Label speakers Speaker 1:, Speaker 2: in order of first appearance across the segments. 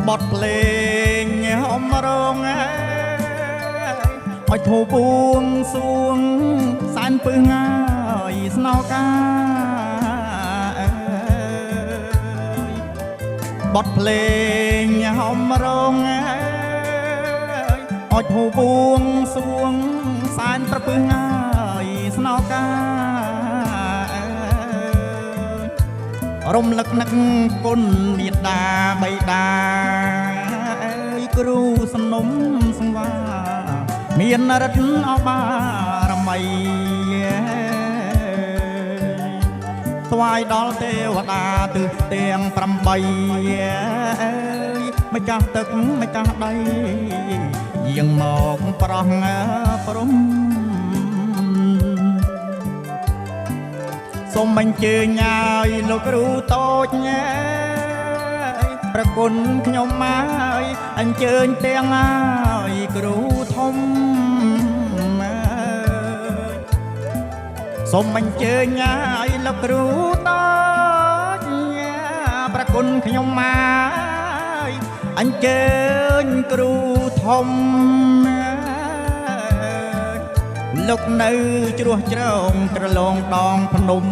Speaker 1: บทเพลงหอมร้องอ้อยโทบวงสวงสานปืนง่ายสนอกาบทเพลงหอมร้องอ้อยโทบวงสวงสานประปืนง่ายสนอการมลึกนักกุนเบียดดาใบดาครูสนมสังวาเมียนรัตนเอาบารมัยสวายดอลเทวดาตึกเตียงปรำใบไม่จ้าตึกไม่จ้าใดยังหมอกปรองปรมสมบัญเจอญายลูกรู้โตญประกุนขยมไม้อันเจิญเตียงอ้ายกรู้ทมสมบัญเจอญายลูกรู้โตญประกุนขยมไม้อันเจิญกรู้ทมลูกនៅជ្រោះជ្រងក្រឡងដងភ្នំ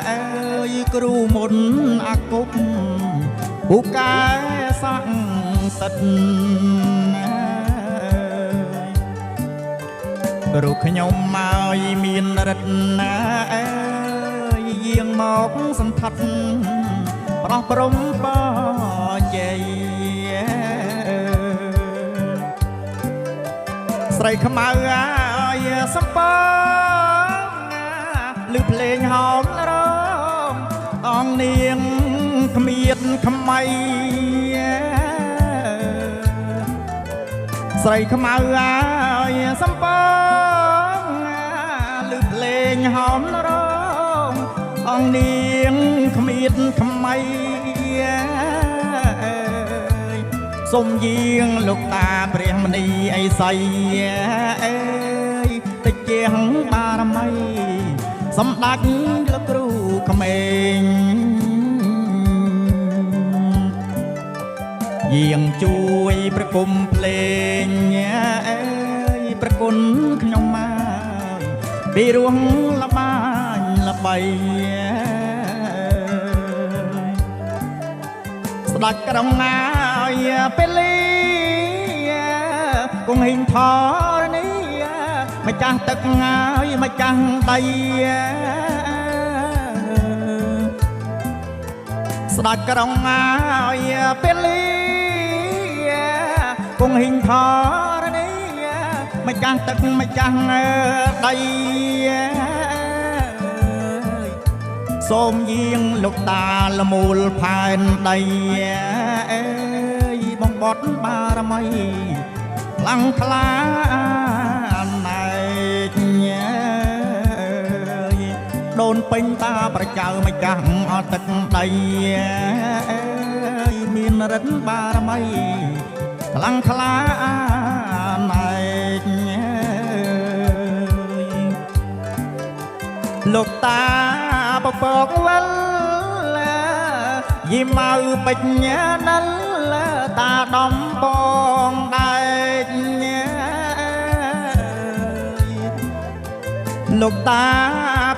Speaker 1: អើយគ្រូមុនអាគប់ពូកែស័ក្តិសិទ្ធគ្រូខ្ញុំមកមានរិទ្ធណាអើយយាងមកសន្ធិដ្ឋប្រោះព្រំបជ័យស្រីខ្មៅសំប៉ងឮភ្លេងហោមរងអងនាងគ្មៀតខ្មៃស្រីខ្មៅសំប៉ងឮភ្លេងហោមរងអងនាងគ្មៀតខ្មៃសុំយាងលោកតាព្រះមនីអីស័យតិចជាងបារមីសម្ដេចលោកគ្រូក្មេងយាងជួយប្រគំភ្លេងប្រគុណខ្ញុំមកពីរងលបាញល្បីស្ដេចក្រុងណាយពេលីគង់ហ៊ីងថរនេះម្ចាស់ទឹកងាយម្ចាស់ដីស្ដេចក្រុងងាយពេលីគង់ហ៊ីងថរនេះម្ចាស់ទឹកម្ចាស់ដីសូមយាងលោកតាលមូលផែនដីបងបត់បារមីខ្លាំងខ្លាណែកដូនពេញតាប្រចៅម្ចាស់អត់ទឹកដីមានរិទ្ធបារមីខ្លាំងខ្លាណែកលោកតាបបកវិលយីមកបញ្ញាណលតាដំបងដែកលោកតា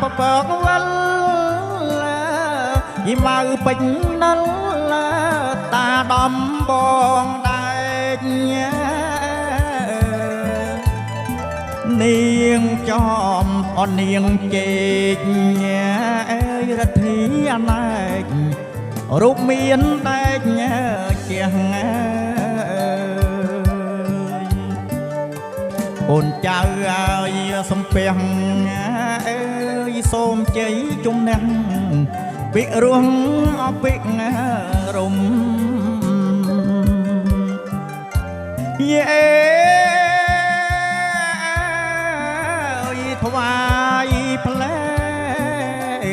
Speaker 1: បបកវិលយីមកបញ្ញាណលតាដំបងដែកនាងចំអននាងជេកអើយរទ្ធីអណែករូបមានដែកជាងអូនចៅអើយសំពះអើយសូមជ័យជំនះពិរងអពិរមយេថ្វាយភ្លេ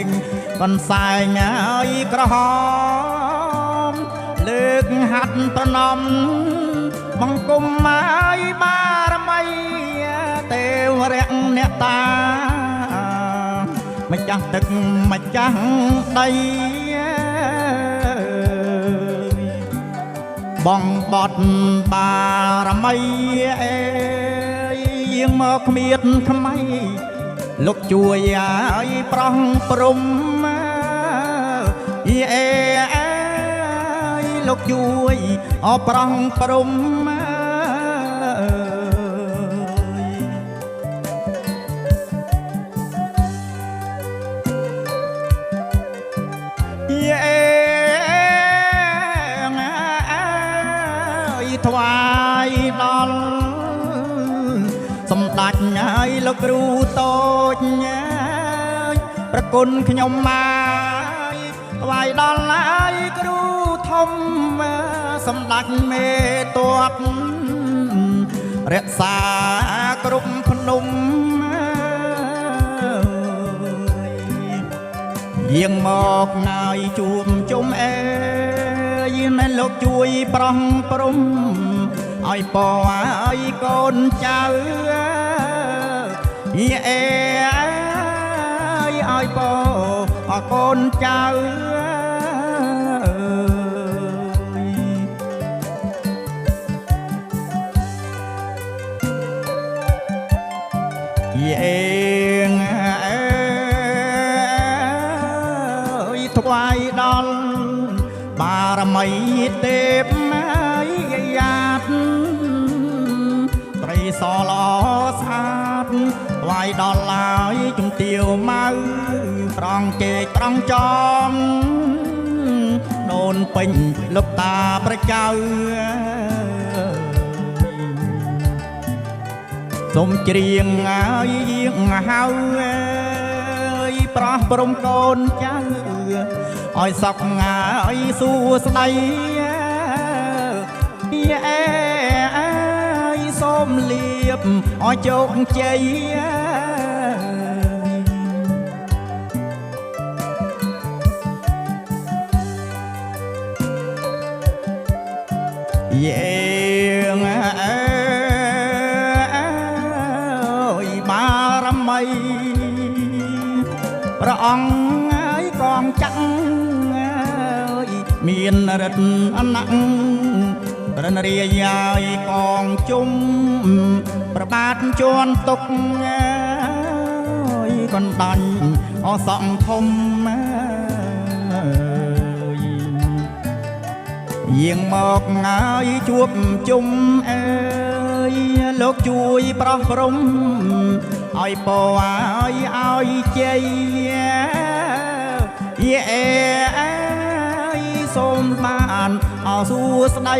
Speaker 1: ងបន្សែងឲ្យក្រហមលើកហាត់ប្រណំបង្គំឲ្យបារមីទេវរៈអ្នកតា ម្ចាស់ទឹកម្ចាស់ដី បងបត់បារមីយាងមកគ្មានថ្មីលោកជួយឲ្យប្រោះព្រំអេលោកជួយអប្រោះព្រំថ្វាយដល់សម្ដេចហើយលោកគ្រូតូចប្រគុណខ្ញុំមកថ្វាយដល់ហើយគ្រូធំសម្ដេចមេតបរក្សាគ្រប់ភ្នំយាងមកណាយជួមជុំយាងលោកជួយប្រោះព្រំឲ្យពរឲ្យកូនចៅឲ្យពរឲ្យកូនចៅថ្វាយដល់បារមីទេពយ៉ាតត្រីសឡសាទថ្វាយដល់ឡើយជំទាវម៉ៅប្រងជែកប្រងចំដូនពេញលោកតាប្រចៅសូមច្រៀងឲ្យយាងហៅប្រោះព្រំកូនចៅឲ្យសុខឲ្យសួស្ដីសូមលៀបឲ្យជោគជ័យបារមីព្រះអង្គហើយកងចាក់មានរិទ្ធអនៈរនរាយាយកងជុំប្របាទជន់ទុកកណ្ដាញ់អសង្ឃធំយាងមកហើយជួបជុំលោកជួយប្រោះព្រំឲ្យពរឲ្យជ័យសូមបានអសួស្ដី